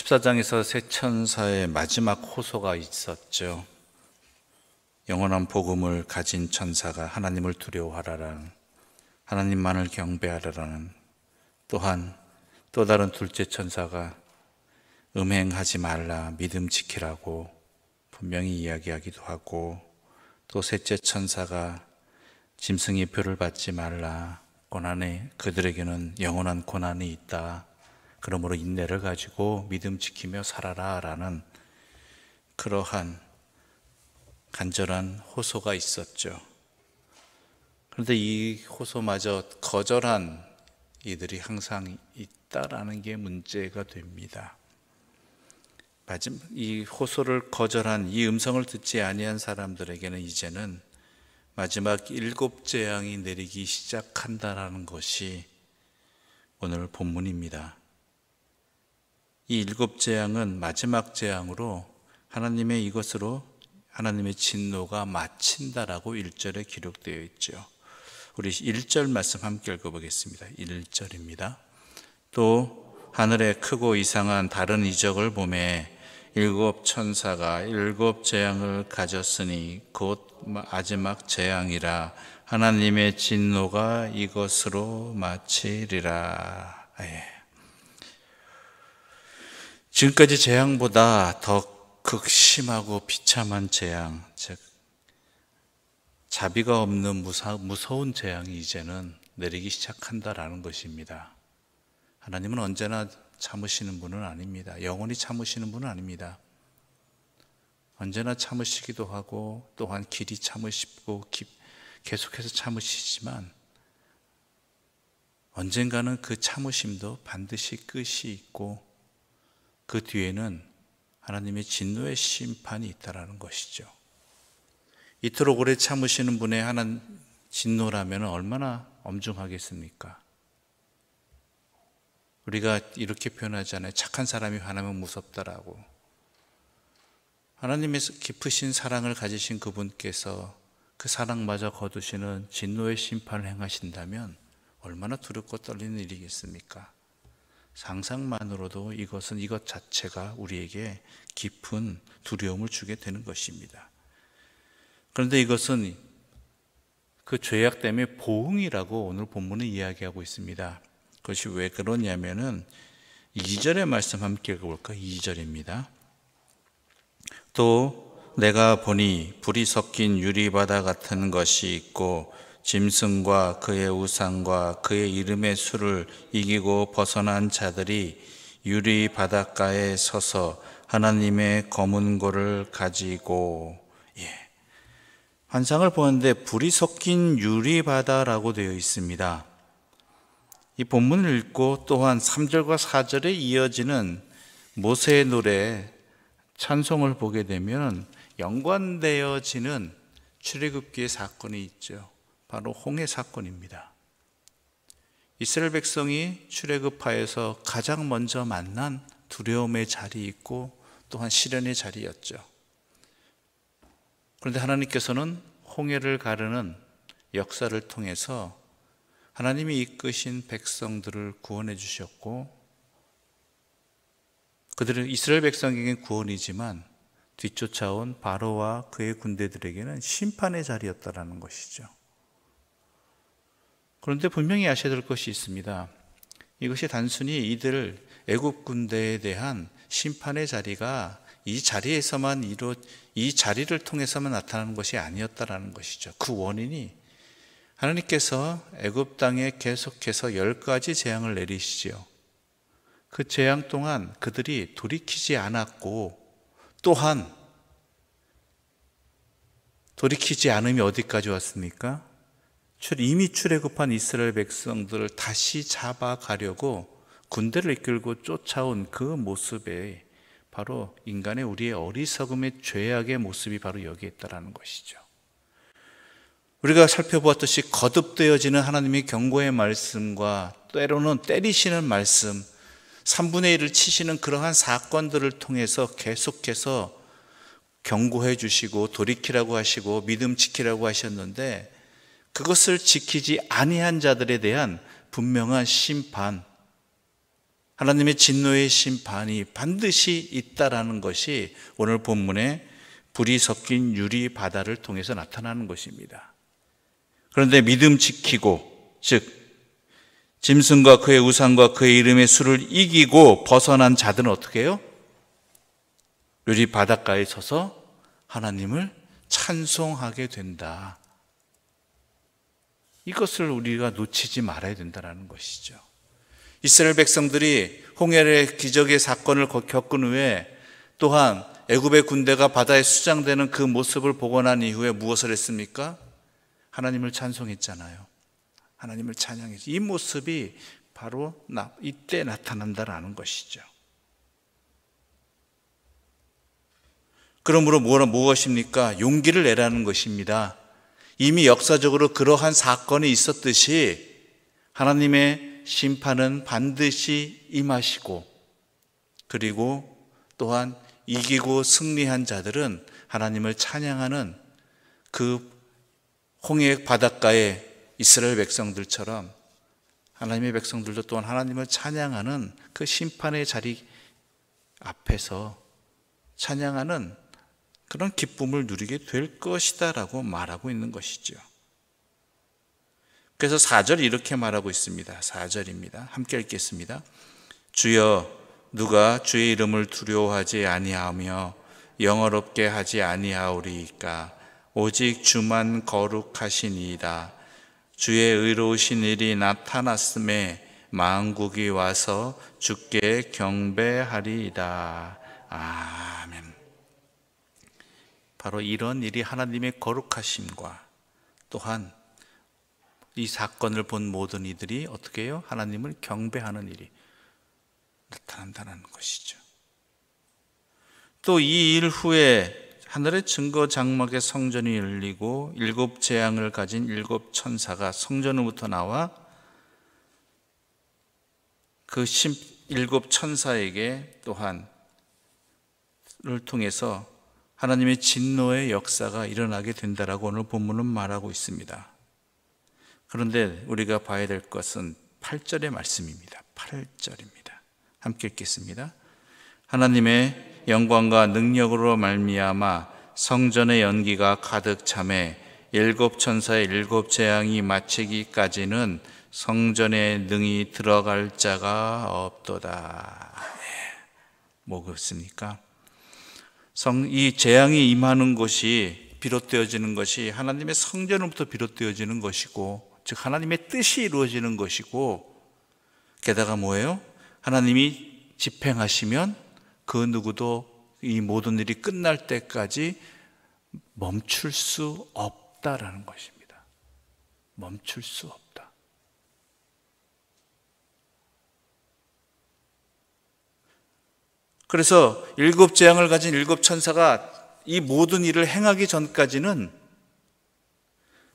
14장에서 새 천사의 마지막 호소가 있었죠. 영원한 복음을 가진 천사가 하나님을 두려워하라라는, 하나님만을 경배하라라는, 또한 또 다른 둘째 천사가 음행하지 말라, 믿음 지키라고 분명히 이야기하기도 하고, 또 셋째 천사가 짐승의 표를 받지 말라, 그들에게는 영원한 고난이 있다, 그러므로 인내를 가지고 믿음 지키며 살아라 라는 그러한 간절한 호소가 있었죠. 그런데 이 호소마저 거절한 이들이 항상 있다라는 게 문제가 됩니다. 이 호소를 거절한, 이 음성을 듣지 아니한 사람들에게는 이제는 마지막 7 재앙이 내리기 시작한다라는 것이 오늘 본문입니다. 이 7 재앙은 마지막 재앙으로 이것으로 하나님의 진노가 마친다라고 1절에 기록되어 있죠. 우리 1절 말씀 함께 읽어보겠습니다. 1절입니다. 또 하늘에 크고 이상한 다른 이적을 보매 7 천사가 7 재앙을 가졌으니 곧 마지막 재앙이라, 하나님의 진노가 이것으로 마치리라. 지금까지 재앙보다 더 극심하고 비참한 재앙, 즉 자비가 없는 무서운 재앙이 이제는 내리기 시작한다라는 것입니다. 하나님은 언제나 참으시는 분은 아닙니다. 영원히 참으시는 분은 아닙니다. 언제나 참으시기도 하고, 또한 길이 참으시고 계속해서 참으시지만 언젠가는 그 참으심도 반드시 끝이 있고, 그 뒤에는 하나님의 진노의 심판이 있다라는 것이죠. 이토록 오래 참으시는 분의 하나님 진노라면 얼마나 엄중하겠습니까? 우리가 이렇게 표현하잖아요. 착한 사람이 화나면 무섭다라고. 하나님의 깊으신 사랑을 가지신 그분께서 그 사랑마저 거두시는 진노의 심판을 행하신다면 얼마나 두렵고 떨리는 일이겠습니까? 상상만으로도 이것 자체가 우리에게 깊은 두려움을 주게 되는 것입니다. 그런데 이것은 그 죄악 때문에 보응이라고 오늘 본문은 이야기하고 있습니다. 그것이 왜 그러냐면은 2절의 말씀 함께 읽어볼까요? 2절입니다. 또 내가 보니 불이 섞인 유리바다 같은 것이 있고, 짐승과 그의 우상과 그의 이름의 수를 이기고 벗어난 자들이 유리 바닷가에 서서 하나님의 검은 고를 가지고, 환상을 보는데 불이 섞인 유리 바다라고 되어 있습니다. 이 본문을 읽고 또한 3절과 4절에 이어지는 모세의 노래 찬송을 보게 되면 연관되어지는 출애굽기의 사건이 있죠. 바로 홍해 사건입니다. 이스라엘 백성이 출애굽하여서 가장 먼저 만난 두려움의 자리 있고, 또한 시련의 자리였죠. 그런데 하나님께서는 홍해를 가르는 역사를 통해서 하나님이 이끄신 백성들을 구원해 주셨고, 그들은 이스라엘 백성에게는 구원이지만 뒤쫓아온 바로와 그의 군대들에게는 심판의 자리였다라는 것이죠. 그런데 분명히 아셔야 될 것이 있습니다. 이것이 단순히 이들 애굽 군대에 대한 심판의 자리가 이 자리를 통해서만 나타나는 것이 아니었다라는 것이죠. 그 원인이 하나님께서 애굽 땅에 계속해서 10가지 재앙을 내리시지요. 그 재앙 동안 그들이 돌이키지 않았고, 또한 돌이키지 않음이 어디까지 왔습니까? 이미 출애굽한 이스라엘 백성들을 다시 잡아가려고 군대를 이끌고 쫓아온 그 모습에 바로 우리의 어리석음의 죄악의 모습이 바로 여기에 있다는 것이죠. 우리가 살펴보았듯이 거듭되어지는 하나님의 경고의 말씀과 때로는 때리시는 말씀, 3분의 1을 치시는 그러한 사건들을 통해서 계속해서 경고해 주시고 돌이키라고 하시고 믿음 지키라고 하셨는데, 그것을 지키지 아니한 자들에 대한 분명한 심판, 하나님의 진노의 심판이 반드시 있다라는 것이 오늘 본문에 불이 섞인 유리 바다를 통해서 나타나는 것입니다. 그런데 믿음 지키고, 즉 짐승과 그의 우상과 그의 이름의 수를 이기고 벗어난 자들은 어떻게 해요? 유리 바닷가에 서서 하나님을 찬송하게 된다. 이것을 우리가 놓치지 말아야 된다는 것이죠. 이스라엘 백성들이 홍해의 기적의 사건을 겪은 후에 또한 애굽의 군대가 바다에 수장되는 그 모습을 보고 난 이후에 무엇을 했습니까? 하나님을 찬송했잖아요. 하나님을 찬양했죠. 이 모습이 바로 이때 나타난다라는 것이죠. 그러므로 무엇입니까? 용기를 내라는 것입니다. 이미 역사적으로 그러한 사건이 있었듯이 하나님의 심판은 반드시 임하시고, 그리고 또한 이기고 승리한 자들은 하나님을 찬양하는 그 홍해 바닷가의 이스라엘 백성들처럼 하나님의 백성들도 또한 하나님을 찬양하는 그 심판의 자리 앞에서 찬양하는 그런 기쁨을 누리게 될 것이다 라고 말하고 있는 것이죠. 그래서 4절 이렇게 말하고 있습니다. 4절입니다. 함께 읽겠습니다. 주여, 누가 주의 이름을 두려워하지 아니하며 영어롭게 하지 아니하오리이까? 오직 주만 거룩하시니이다. 주의 의로우신 일이 나타났음에 만국이 와서 주께 경배하리이다. 아멘. 바로 이런 일이 하나님의 거룩하심과 또한 이 사건을 본 모든 이들이 어떻게 해요? 하나님을 경배하는 일이 나타난다는 것이죠. 또 이 일 후에 하늘의 증거 장막의 성전이 열리고 7 재앙을 가진 7 천사가 성전으로부터 나와 그 7 천사에게 또한 를 통해서 하나님의 진노의 역사가 일어나게 된다라고 오늘 본문은 말하고 있습니다. 그런데 우리가 봐야 될 것은 8절의 말씀입니다. 8절입니다. 함께 읽겠습니다. 하나님의 영광과 능력으로 말미암아 성전의 연기가 가득 차매 7 천사의 7 재앙이 마치기까지는 성전에 능히 들어갈 자가 없도다. 뭐겠습니까? 이 재앙이 임하는 것이 비롯되어지는 것이 하나님의 성전으로부터 비롯되어지는 것이고, 즉 하나님의 뜻이 이루어지는 것이고, 게다가 뭐예요? 하나님이 집행하시면 그 누구도 이 모든 일이 끝날 때까지 멈출 수 없다라는 것입니다. 멈출 수 없다. 그래서 7 재앙을 가진 7 천사가 이 모든 일을 행하기 전까지는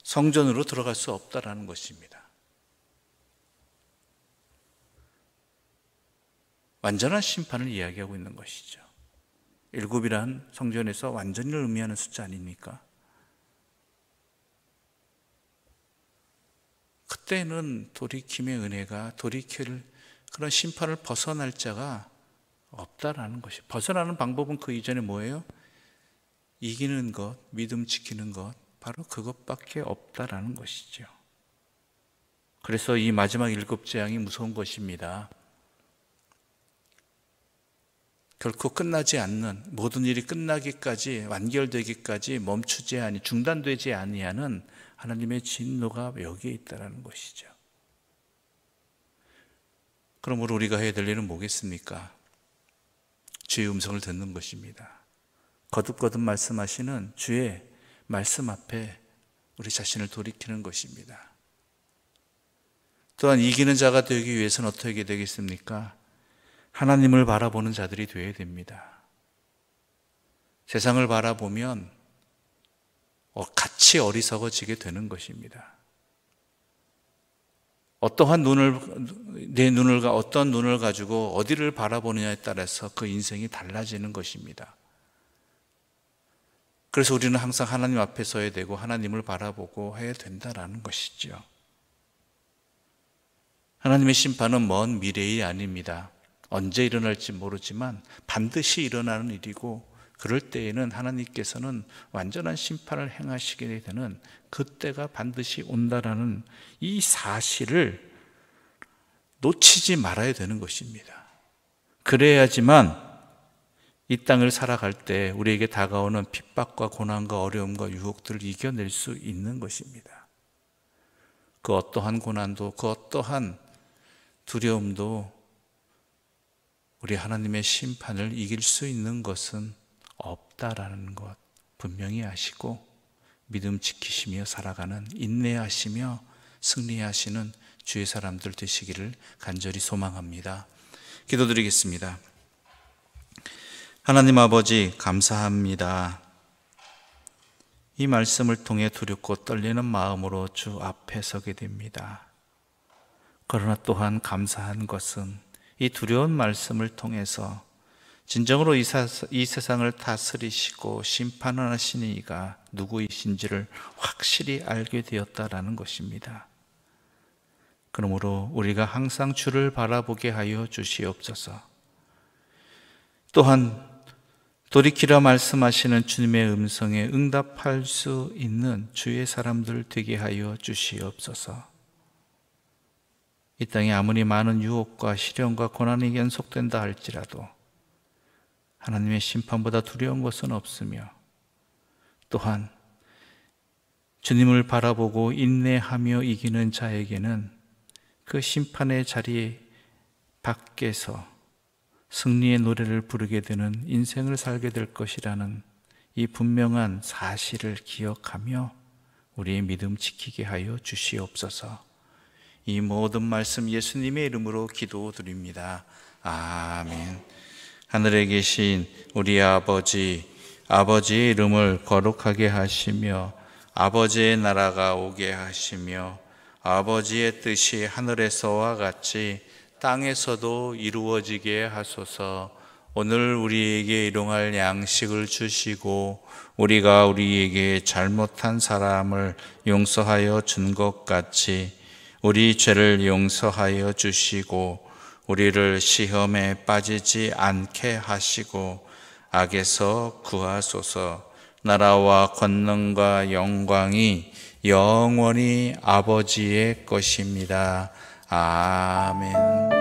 성전으로 들어갈 수 없다라는 것입니다. 완전한 심판을 이야기하고 있는 것이죠. 7이란 성전에서 완전히를 의미하는 숫자 아닙니까? 그때는 돌이킴의 은혜가 돌이킬 그런 심판을 벗어날 자가 없다라는 것이. 벗어나는 방법은 그 이전에 뭐예요? 이기는 것, 믿음 지키는 것, 바로 그것밖에 없다라는 것이죠. 그래서 이 마지막 7 재앙이 무서운 것입니다. 결코 끝나지 않는, 모든 일이 끝나기까지, 완결되기까지 멈추지 아니, 중단되지 아니하는 하나님의 진노가 여기에 있다는 것이죠. 그러므로 우리가 해야 될 일은 뭐겠습니까? 주의 음성을 듣는 것입니다. 거듭거듭 말씀하시는 주의 말씀 앞에 우리 자신을 돌이키는 것입니다. 또한 이기는 자가 되기 위해서는 어떻게 되겠습니까? 하나님을 바라보는 자들이 되어야 됩니다. 세상을 바라보면 같이 어리석어지게 되는 것입니다. 어떠한 어떤 눈을 가지고 어디를 바라보느냐에 따라서 그 인생이 달라지는 것입니다. 그래서 우리는 항상 하나님 앞에 서야 되고 하나님을 바라보고 해야 된다라는 것이죠. 하나님의 심판은 먼 미래이 아닙니다. 언제 일어날지 모르지만 반드시 일어나는 일이고, 그럴 때에는 하나님께서는 완전한 심판을 행하시게 되는 그때가 반드시 온다라는 이 사실을 놓치지 말아야 되는 것입니다. 그래야지만 이 땅을 살아갈 때 우리에게 다가오는 핍박과 고난과 어려움과 유혹들을 이겨낼 수 있는 것입니다. 그 어떠한 고난도, 그 어떠한 두려움도 우리 하나님의 심판을 이길 수 있는 것은 없다라는 것 분명히 아시고, 믿음 지키시며 살아가는, 인내하시며 승리하시는 주의 사람들 되시기를 간절히 소망합니다. 기도드리겠습니다. 하나님 아버지, 감사합니다. 이 말씀을 통해 두렵고 떨리는 마음으로 주 앞에 서게 됩니다. 그러나 또한 감사한 것은 이 두려운 말씀을 통해서 진정으로 이 세상을 다스리시고 심판하시는 이가 누구이신지를 확실히 알게 되었다라는 것입니다. 그러므로 우리가 항상 주를 바라보게 하여 주시옵소서. 또한 돌이키라 말씀하시는 주님의 음성에 응답할 수 있는 주의 사람들 되게 하여 주시옵소서. 이 땅에 아무리 많은 유혹과 시련과 고난이 연속된다 할지라도 하나님의 심판보다 두려운 것은 없으며, 또한 주님을 바라보고 인내하며 이기는 자에게는 그 심판의 자리 밖에서 승리의 노래를 부르게 되는 인생을 살게 될 것이라는 이 분명한 사실을 기억하며 우리의 믿음 지키게 하여 주시옵소서. 이 모든 말씀 예수님의 이름으로 기도드립니다. 아멘. 하늘에 계신 우리 아버지, 아버지의 이름을 거룩하게 하시며 아버지의 나라가 오게 하시며 아버지의 뜻이 하늘에서와 같이 땅에서도 이루어지게 하소서. 오늘 우리에게 일용할 양식을 주시고 우리가 우리에게 잘못한 사람을 용서하여 준 것 같이 우리 죄를 용서하여 주시고 우리를 시험에 빠지지 않게 하시고 악에서 구하소서. 나라와 권능과 영광이 영원히 아버지의 것입니다. 아멘.